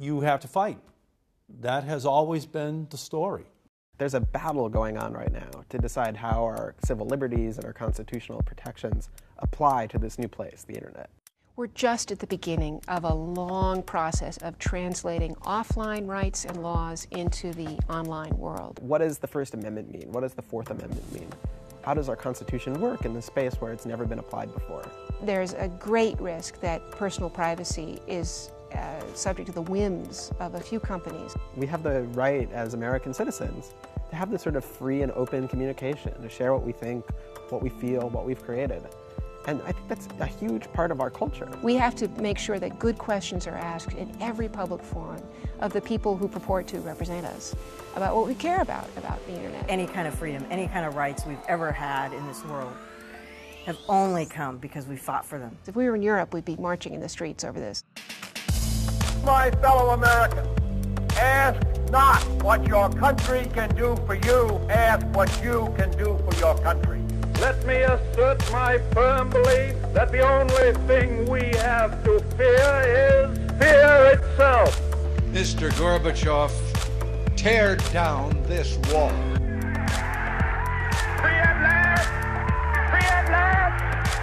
you have to fight. That has always been the story. There's a battle going on right now to decide how our civil liberties and our constitutional protections apply to this new place, the internet. We're just at the beginning of a long process of translating offline rights and laws into the online world. What does the First Amendment mean? What does the Fourth Amendment mean? How does our Constitution work in this space where it's never been applied before? There's a great risk that personal privacy is subject to the whims of a few companies. We have the right as American citizens to have this sort of free and open communication, to share what we think, what we feel, what we've created. And I think that's a huge part of our culture. We have to make sure that good questions are asked in every public forum of the people who purport to represent us about what we care about the internet. Any kind of freedom, any kind of rights we've ever had in this world have only come because we fought for them. If we were in Europe, we'd be marching in the streets over this. My fellow Americans, ask not what your country can do for you, ask what you can do for your country. Let me assert my firm belief that the only thing we have to fear is fear itself. Mr. Gorbachev, tear down this wall. Free at last! Free at last!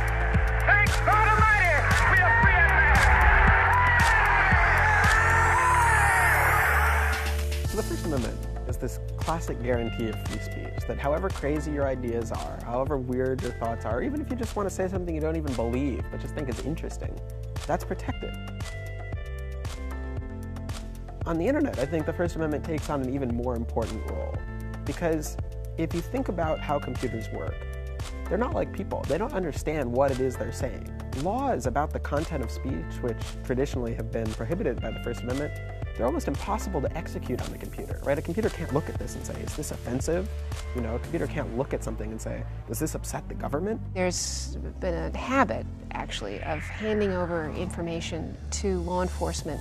Thank God Almighty! We are free at last! So the First Amendment is this classic guarantee of free speech, that however crazy your ideas are, however weird your thoughts are, even if you just want to say something you don't even believe, but just think is interesting, that's protected. On the internet, I think the First Amendment takes on an even more important role, because if you think about how computers work, they're not like people. They don't understand what it is they're saying. Laws about the content of speech, which traditionally have been prohibited by the First Amendment, they're almost impossible to execute on the computer, right? A computer can't look at this and say, is this offensive? You know, a computer can't look at something and say, does this upset the government? There's been a habit, actually, of handing over information to law enforcement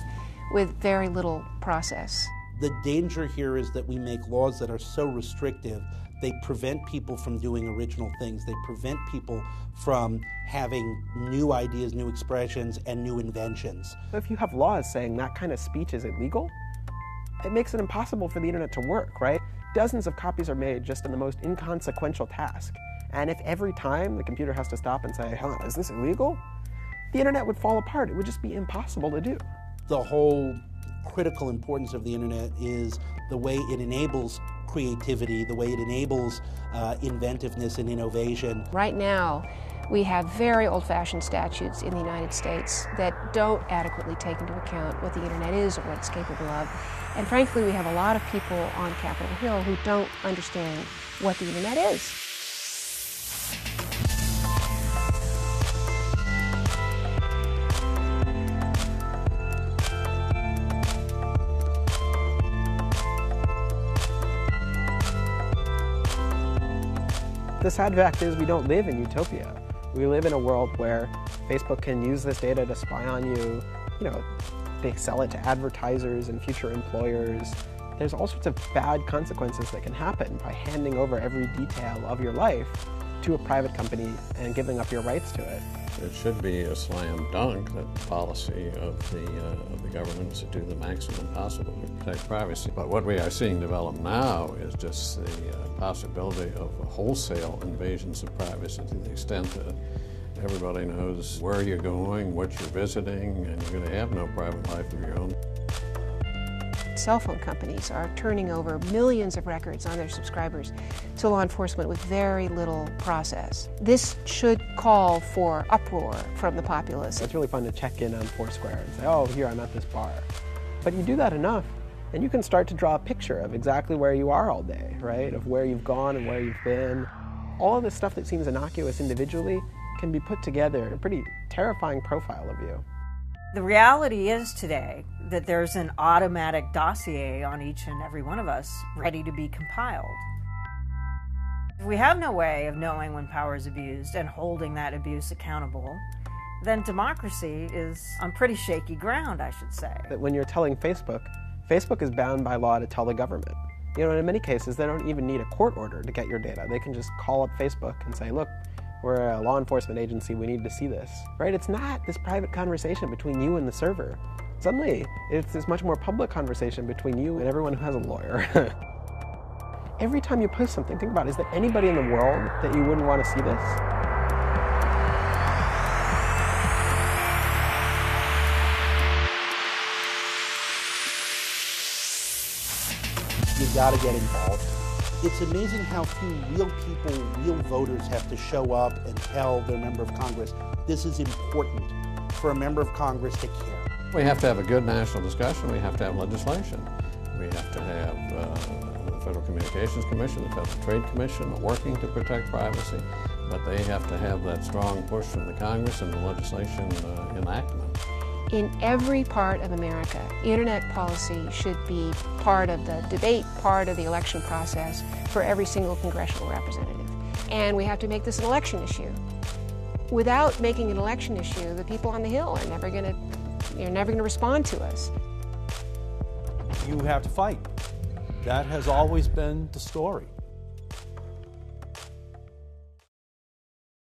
with very little process. The danger here is that we make laws that are so restrictive, they prevent people from doing original things. They prevent people from having new ideas, new expressions, and new inventions. If you have laws saying that kind of speech is illegal, it makes it impossible for the internet to work, right? Dozens of copies are made just in the most inconsequential task. And if every time the computer has to stop and say, huh, is this illegal? The internet would fall apart. It would just be impossible to do. The whole critical importance of the internet is the way it enables creativity, the way it enables inventiveness and innovation. Right now, we have very old-fashioned statutes in the United States that don't adequately take into account what the internet is or what it's capable of. And frankly, we have a lot of people on Capitol Hill who don't understand what the internet is. The sad fact is we don't live in utopia. We live in a world where Facebook can use this data to spy on you. You know, they sell it to advertisers and future employers. There's all sorts of bad consequences that can happen by handing over every detail of your life to a private company and giving up your rights to it. It should be a slam dunk that the policy of the government is to do the maximum possible to protect privacy. But what we are seeing develop now is just the possibility of wholesale invasions of privacy to the extent that everybody knows where you're going, what you're visiting, and you're going to have no private life of your own. Cell phone companies are turning over millions of records on their subscribers to law enforcement with very little process. This should call for uproar from the populace. It's really fun to check in on Foursquare and say, oh, here, I'm at this bar. But you do that enough, and you can start to draw a picture of exactly where you are all day, right? Of where you've gone and where you've been. All of this stuff that seems innocuous individually can be put together in a pretty terrifying profile of you. The reality is today that there's an automatic dossier on each and every one of us ready to be compiled. If we have no way of knowing when power is abused and holding that abuse accountable, then democracy is on pretty shaky ground, I should say. That when you're telling Facebook, Facebook is bound by law to tell the government. You know, in many cases, they don't even need a court order to get your data. They can just call up Facebook and say, look, we're a law enforcement agency, we need to see this, right? It's not this private conversation between you and the server. Suddenly, it's this much more public conversation between you and everyone who has a lawyer. Every time you post something, think about it, is there anybody in the world that you wouldn't want to see this? You gotta get involved. It's amazing how few real people, real voters have to show up and tell their member of Congress, this is important for a member of Congress to care. We have to have a good national discussion. We have to have legislation. We have to have the Federal Communications Commission, the Federal Trade Commission working to protect privacy, but they have to have that strong push from the Congress and the legislation enactment. In every part of America, internet policy should be part of the debate, part of the election process for every single congressional representative. And we have to make this an election issue. Without making an election issue, the people on the Hill are never going to respond to us. You have to fight. That has always been the story.